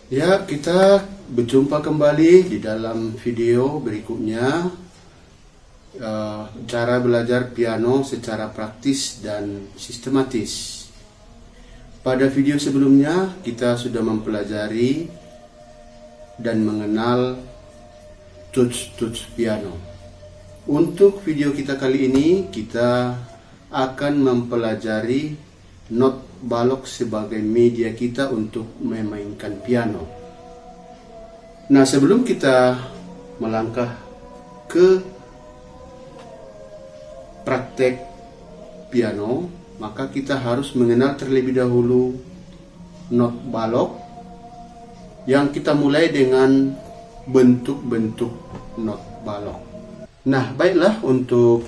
Ya, kita berjumpa kembali di dalam video berikutnya, cara belajar piano secara praktis dan sistematis. Pada video sebelumnya, kita sudah mempelajari dan mengenal tuts-tuts piano. Untuk video kita kali ini, kita akan mempelajari not balok sebagai media kita untuk memainkan piano. Nah, sebelum kita melangkah ke praktek piano, maka kita harus mengenal terlebih dahulu not balok, yang kita mulai dengan bentuk-bentuk not balok. Nah, baiklah, untuk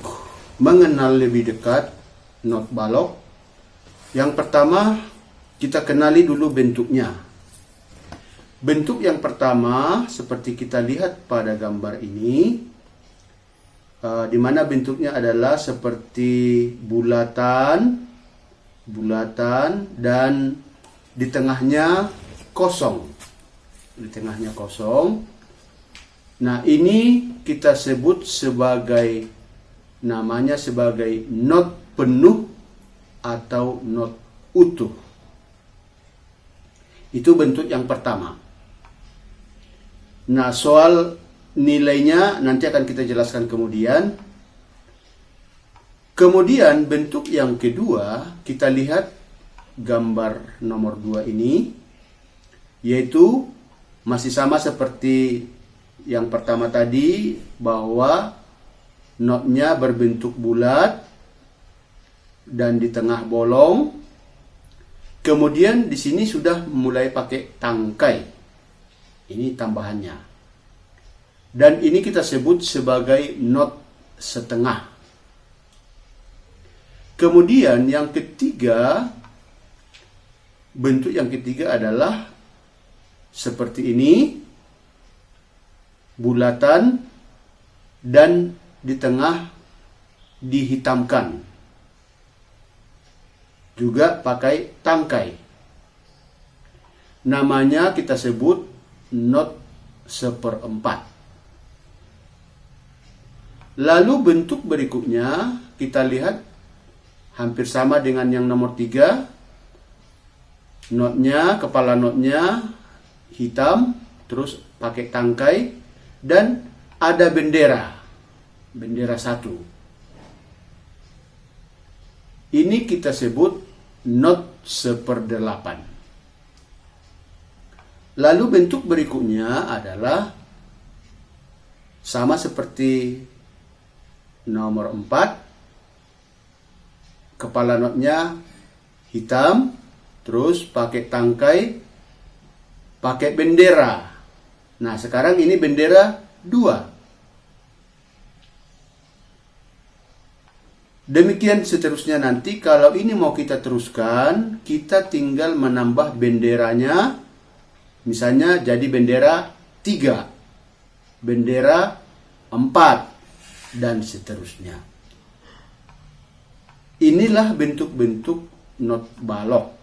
mengenal lebih dekat not balok, yang pertama, kita kenali dulu bentuknya. Bentuk yang pertama, seperti kita lihat pada gambar ini, di mana bentuknya adalah seperti bulatan, dan di tengahnya kosong. Nah, ini kita sebut sebagai, namanya sebagai not penuh atau not utuh. Itu bentuk yang pertama. Nah, soal nilainya nanti akan kita jelaskan kemudian. Kemudian bentuk yang kedua, kita lihat gambar nomor 2 ini, yaitu masih sama seperti yang pertama tadi, bahwa notnya berbentuk bulat dan di tengah bolong. Kemudian di sini sudah mulai pakai tangkai. Ini tambahannya. Dan ini kita sebut sebagai not setengah. Kemudian yang ketiga, bentuk yang ketiga adalah seperti ini, bulatan dan di tengah dihitamkan, juga pakai tangkai. Namanya kita sebut not 1/4. Lalu bentuk berikutnya kita lihat hampir sama dengan yang nomor 3. Notnya, kepala notnya hitam, terus pakai tangkai, dan ada bendera 1. Ini kita sebut not 1/8. Lalu bentuk berikutnya adalah sama seperti nomor 4. Kepala notnya hitam, terus pakai tangkai, pakai bendera. Nah, sekarang ini bendera 2. Demikian seterusnya nanti. Kalau ini mau kita teruskan, kita tinggal menambah benderanya. Misalnya jadi bendera 3, bendera 4, dan seterusnya. Inilah bentuk-bentuk not balok.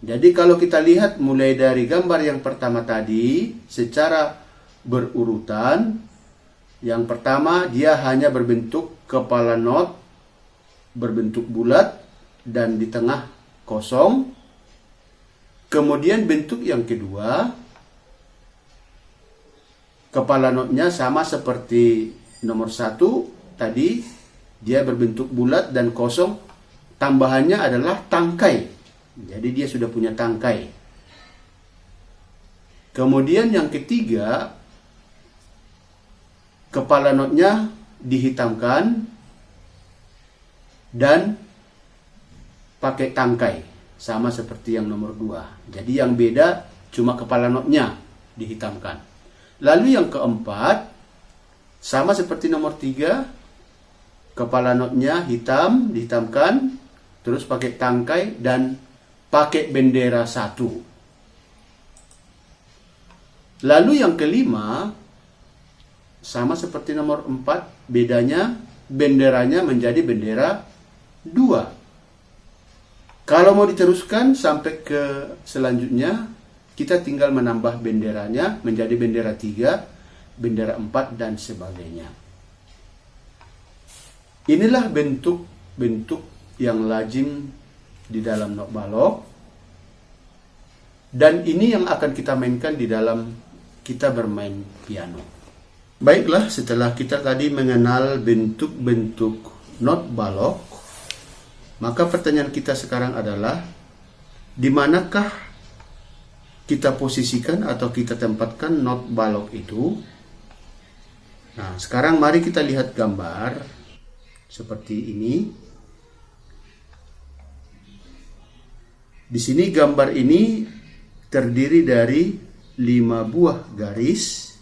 Jadi kalau kita lihat mulai dari gambar yang pertama tadi secara berurutan, yang pertama dia hanya berbentuk kepala not berbentuk bulat dan di tengah kosong. Kemudian bentuk yang kedua, kepala notnya sama seperti nomor 1 tadi, dia berbentuk bulat dan kosong. Tambahannya adalah tangkai. Jadi dia sudah punya tangkai. Kemudian yang ketiga, kepala notnya dihitamkan dan pakai tangkai, sama seperti yang nomor 2. Jadi yang beda cuma kepala notnya dihitamkan. Lalu yang keempat, sama seperti nomor 3, kepala notnya hitam, dihitamkan, terus pakai tangkai dan pakai bendera 1. Lalu yang kelima, sama seperti nomor 4, bedanya benderanya menjadi bendera 2. Kalau mau diteruskan sampai ke selanjutnya, kita tinggal menambah benderanya menjadi bendera 3, bendera 4, dan sebagainya. Inilah bentuk-bentuk yang lazim di dalam not balok, dan ini yang akan kita mainkan di dalam kita bermain piano. Baiklah, setelah kita tadi mengenal bentuk-bentuk not balok, maka pertanyaan kita sekarang adalah, di manakah kita posisikan atau kita tempatkan not balok itu? Nah, sekarang mari kita lihat gambar seperti ini. Di sini gambar ini terdiri dari 5 buah garis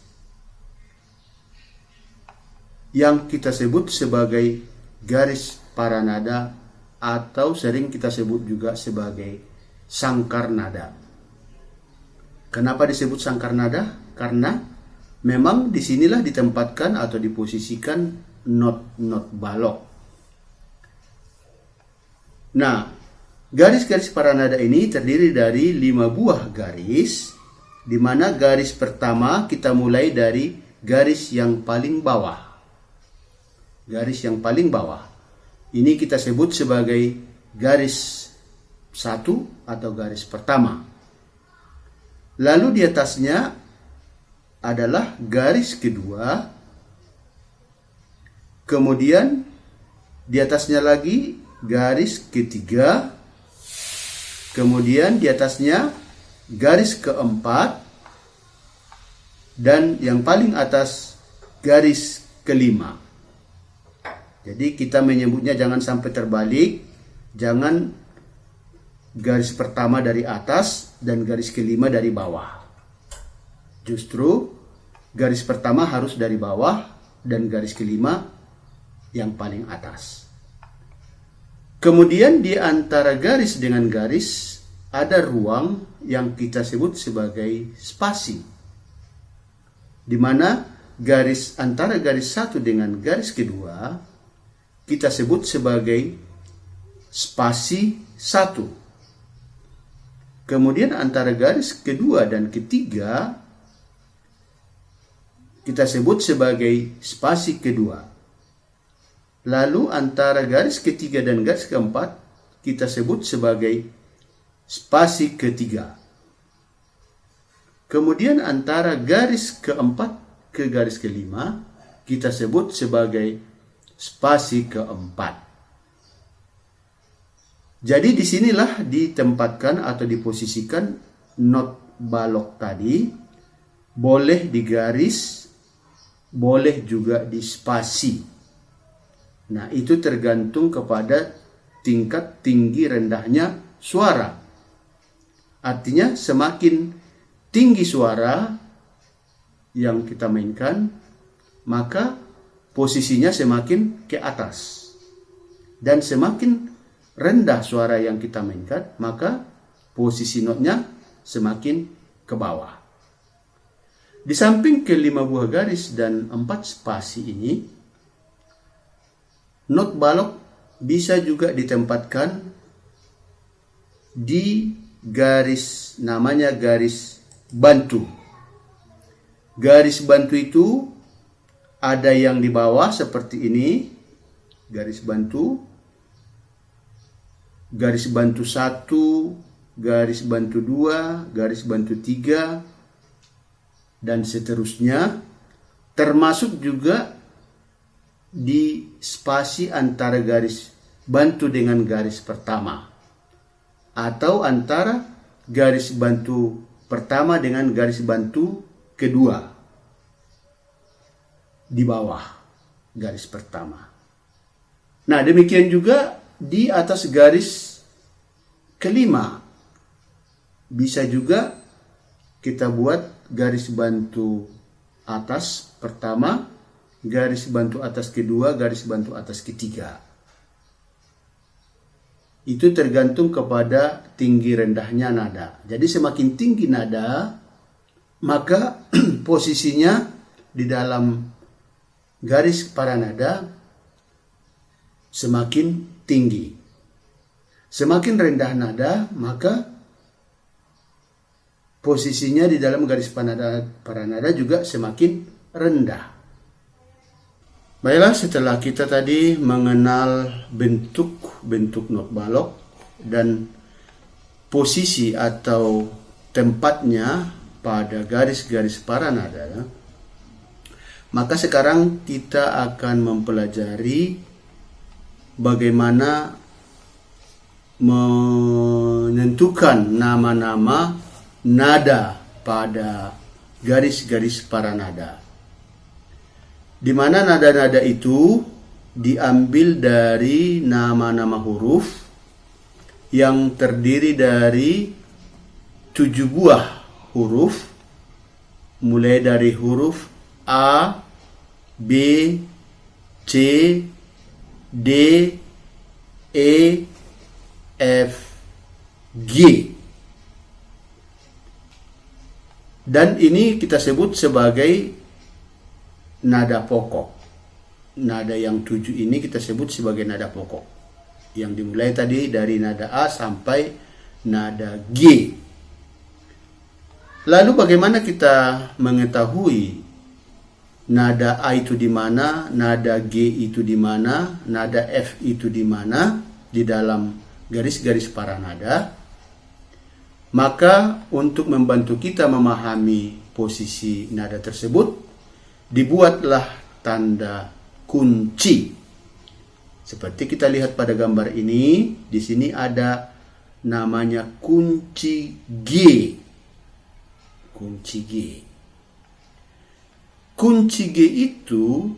yang kita sebut sebagai garis paranada atau sering kita sebut juga sebagai sangkar nada. Kenapa disebut sangkar nada? Karena memang disinilah ditempatkan atau diposisikan not balok. Nah, garis-garis paranada ini terdiri dari 5 buah garis, di mana garis pertama kita mulai dari garis yang paling bawah. Garis yang paling bawah ini kita sebut sebagai garis 1 atau garis pertama. Lalu di atasnya adalah garis kedua, kemudian di atasnya lagi garis ketiga, kemudian di atasnya garis keempat, dan yang paling atas garis kelima. Jadi kita menyebutnya jangan sampai terbalik, jangan garis pertama dari atas dan garis kelima dari bawah. Justru garis pertama harus dari bawah dan garis kelima yang paling atas. Kemudian di antara garis dengan garis ada ruang yang kita sebut sebagai spasi, di mana garis antara garis satu dengan garis kedua kita sebut sebagai spasi 1. Kemudian antara garis kedua dan ketiga kita sebut sebagai spasi kedua. Lalu antara garis ketiga dan garis keempat kita sebut sebagai spasi ketiga. Kemudian antara garis keempat ke garis kelima kita sebut sebagai spasi keempat. Jadi disinilah ditempatkan atau diposisikan not balok tadi. Boleh di garis, boleh juga di spasi. Nah, itu tergantung kepada tingkat tinggi rendahnya suara. Artinya semakin tinggi suara yang kita mainkan, maka posisinya semakin ke atas. Dan semakin rendah suara yang kita mainkan, maka posisi notnya semakin ke bawah. Di samping ke-5 buah garis dan 4 spasi ini, not balok bisa juga ditempatkan di garis, namanya garis bantu. Garis bantu itu ada yang di bawah seperti ini, garis bantu 1, garis bantu 2, garis bantu 3, dan seterusnya. Termasuk juga di spasi antara garis bantu dengan garis pertama, atau antara garis bantu pertama dengan garis bantu kedua di bawah garis pertama. Nah, demikian juga di atas garis kelima bisa juga kita buat garis bantu atas pertama, garis bantu atas kedua, garis bantu atas ketiga. Itu tergantung kepada tinggi rendahnya nada. Jadi semakin tinggi nada, maka posisinya di dalam garis paranada semakin tinggi. Semakin rendah nada, maka posisinya di dalam garis paranada juga semakin rendah. Baiklah, setelah kita tadi mengenal bentuk not balok dan posisi atau tempatnya pada garis-garis paranada, maka sekarang kita akan mempelajari bagaimana menentukan nama-nama nada pada garis-garis paranada, di mana nada-nada itu diambil dari nama-nama huruf yang terdiri dari 7 buah huruf, mulai dari huruf A, B, C, D, E, F, G. Dan ini kita sebut sebagai nada pokok. Nada yang 7 ini kita sebut sebagai nada pokok, yang dimulai tadi dari nada A sampai nada G. Lalu bagaimana kita mengetahui nada A itu di mana, nada G itu di mana, nada F itu di mana di dalam garis-garis paranada? Maka untuk membantu kita memahami posisi nada tersebut, dibuatlah tanda kunci. Seperti kita lihat pada gambar ini, di sini ada namanya kunci G. Kunci G. Kunci G itu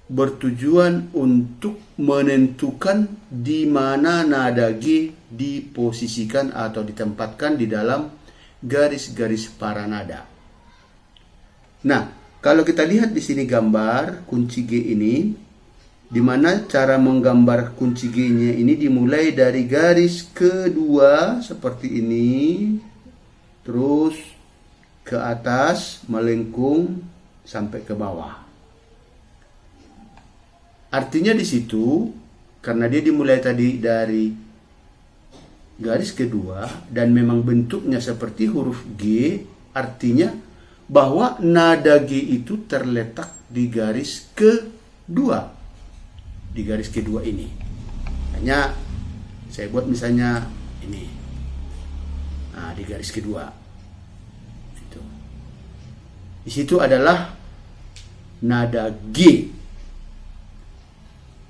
bertujuan untuk menentukan di mana nada G diposisikan atau ditempatkan di dalam garis-garis paranada. Nah, kalau kita lihat di sini gambar kunci G ini, di mana cara menggambar kunci G-nya ini dimulai dari garis kedua seperti ini, terus ke atas melengkung sampai ke bawah. Artinya di situ, karena dia dimulai tadi dari garis kedua dan memang bentuknya seperti huruf G, artinya bahwa nada G itu terletak di garis kedua. Di garis kedua ini. Hanya saya buat misalnya ini. Nah, di garis kedua. Itu. Di situ adalah nada G.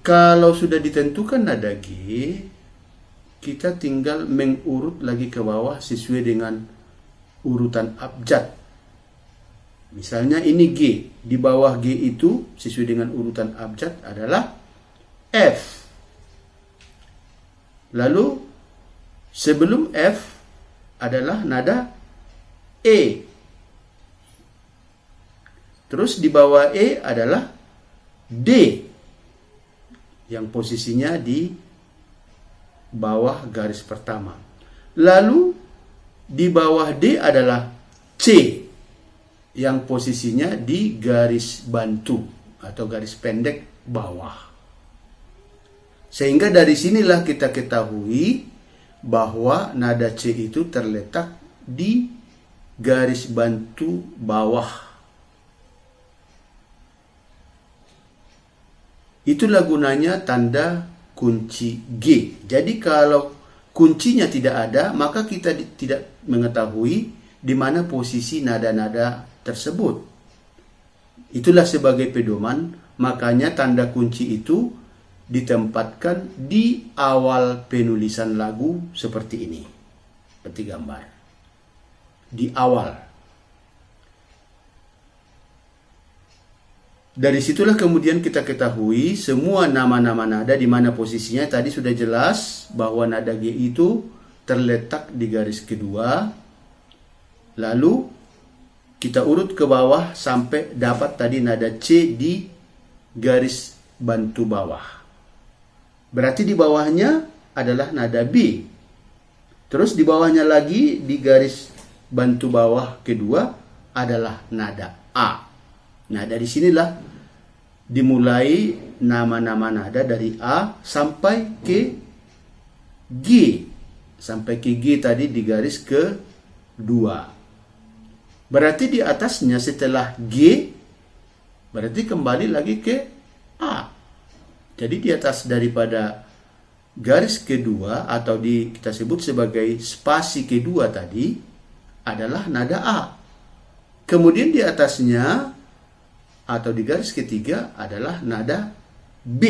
Kalau sudah ditentukan nada G, kita tinggal mengurut lagi ke bawah sesuai dengan urutan abjad. Misalnya ini G, di bawah G itu sesuai dengan urutan abjad adalah F. Lalu sebelum F adalah nada E. Terus di bawah E adalah D, yang posisinya di bawah garis pertama. Lalu di bawah D adalah C, yang posisinya di garis bantu atau garis pendek bawah. Sehingga dari sinilah kita ketahui bahwa nada C itu terletak di garis bantu bawah. Itulah gunanya tanda kunci G. Jadi kalau kuncinya tidak ada, maka kita tidak mengetahui di mana posisi nada-nada tersebut. Itulah sebagai pedoman, makanya tanda kunci itu ditempatkan di awal penulisan lagu seperti ini. Seperti gambar. Di awal. Dari situlah kemudian kita ketahui semua nama-nama nada di mana posisinya. Tadi sudah jelas bahwa nada G itu terletak di garis kedua. Lalu kita urut ke bawah sampai dapat tadi nada C di garis bantu bawah. Berarti di bawahnya adalah nada B. Terus di bawahnya lagi di garis bantu bawah kedua adalah nada A. Nah, dari sinilah dimulai nama-nama nada dari A sampai ke G. Sampai ke G tadi di garis ke 2. Berarti di atasnya setelah G, berarti kembali lagi ke A. Jadi di atas daripada garis kedua atau kita sebut sebagai spasi kedua tadi adalah nada A. Kemudian di atasnya atau di garis ketiga adalah nada B.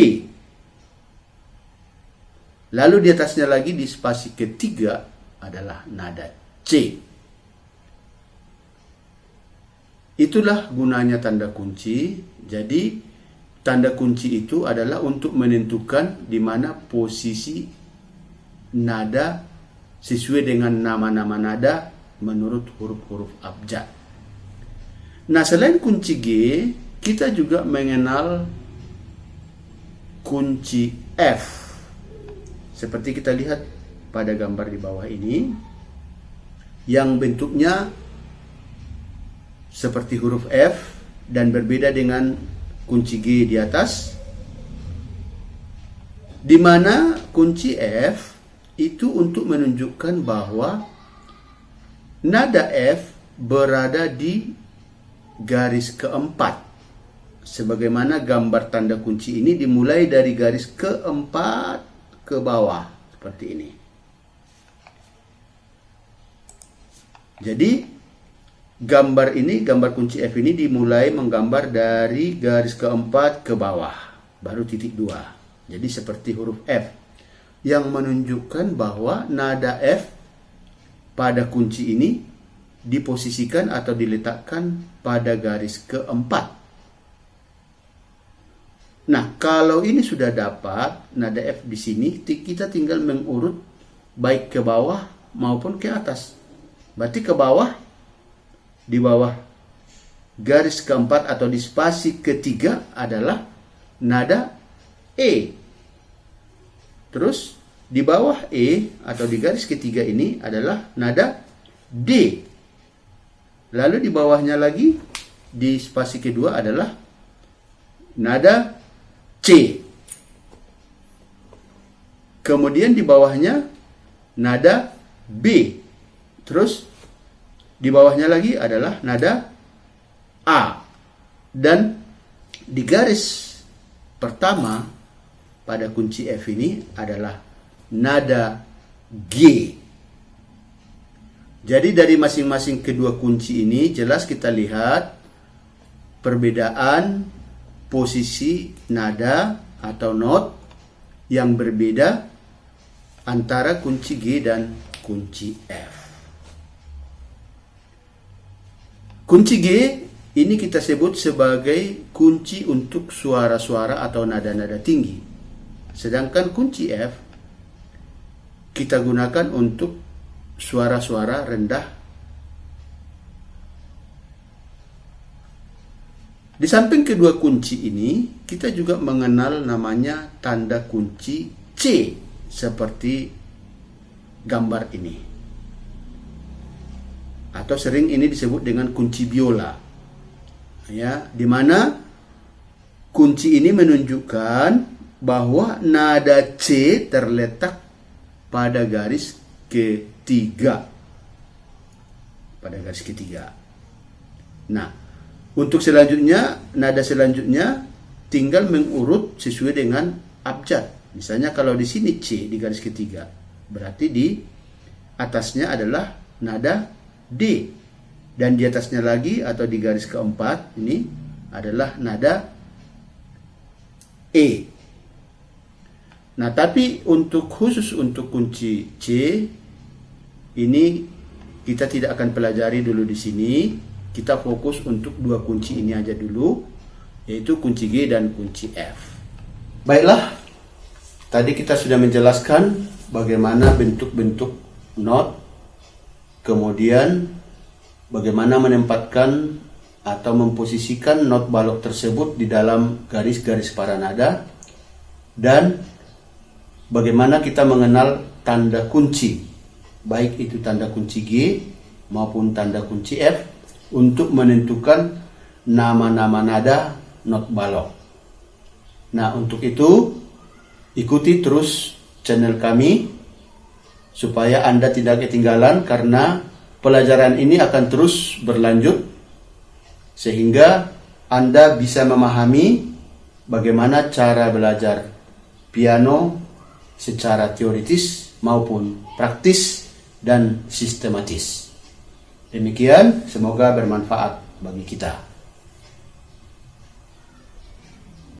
Lalu di atasnya lagi di spasi ketiga adalah nada C. Itulah gunanya tanda kunci. Jadi tanda kunci itu adalah untuk menentukan di mana posisi nada sesuai dengan nama-nama nada menurut huruf-huruf abjad. Nah, selain kunci G, kita juga mengenal kunci F. Seperti kita lihat pada gambar di bawah ini, yang bentuknya seperti huruf F dan berbeda dengan kunci G di atas, di mana kunci F itu untuk menunjukkan bahwa nada F berada di garis keempat. Sebagaimana gambar tanda kunci ini dimulai dari garis keempat ke bawah seperti ini. Jadi gambar kunci F ini dimulai menggambar dari garis keempat ke bawah, baru titik 2. Jadi seperti huruf F yang menunjukkan bahwa nada F pada kunci ini diposisikan atau diletakkan pada garis keempat. Nah, kalau ini sudah dapat nada F di sini, kita tinggal mengurut baik ke bawah maupun ke atas. Berarti ke bawah, di bawah garis keempat atau di spasi ketiga adalah nada E. Terus di bawah E atau di garis ketiga ini adalah nada D. Lalu di bawahnya lagi di spasi kedua adalah nada C. Kemudian di bawahnya nada B. Terus di bawahnya lagi adalah nada A. Dan di garis pertama pada kunci F ini adalah nada G. Jadi dari masing-masing kedua kunci ini jelas kita lihat perbedaan posisi nada atau not yang berbeda antara kunci G dan kunci F. Kunci G ini kita sebut sebagai kunci untuk suara-suara atau nada-nada tinggi. Sedangkan kunci F kita gunakan untuk suara-suara rendah. Di samping kedua kunci ini, kita juga mengenal namanya tanda kunci C, seperti gambar ini. Atau sering ini disebut dengan kunci biola. Ya, di mana kunci ini menunjukkan bahwa nada C terletak pada garis ketiga. Pada garis ketiga. Nah, untuk selanjutnya, nada selanjutnya tinggal mengurut sesuai dengan abjad. Misalnya kalau di sini C di garis ketiga, berarti di atasnya adalah nada D. Dan di atasnya lagi atau di garis keempat ini adalah nada E. Nah, tapi khusus untuk kunci C ini kita tidak akan pelajari dulu di sini. Kita fokus untuk dua kunci ini aja dulu, yaitu kunci G dan kunci F. Baiklah, tadi kita sudah menjelaskan bagaimana bentuk-bentuk not, kemudian bagaimana menempatkan atau memposisikan not balok tersebut di dalam garis-garis para nada, dan bagaimana kita mengenal tanda kunci, baik itu tanda kunci G maupun tanda kunci F, untuk menentukan nama-nama nada not balok. Nah, untuk itu ikuti terus channel kami supaya Anda tidak ketinggalan, karena pelajaran ini akan terus berlanjut sehingga Anda bisa memahami bagaimana cara belajar piano secara teoritis maupun praktis dan sistematis. Demikian, semoga bermanfaat bagi kita.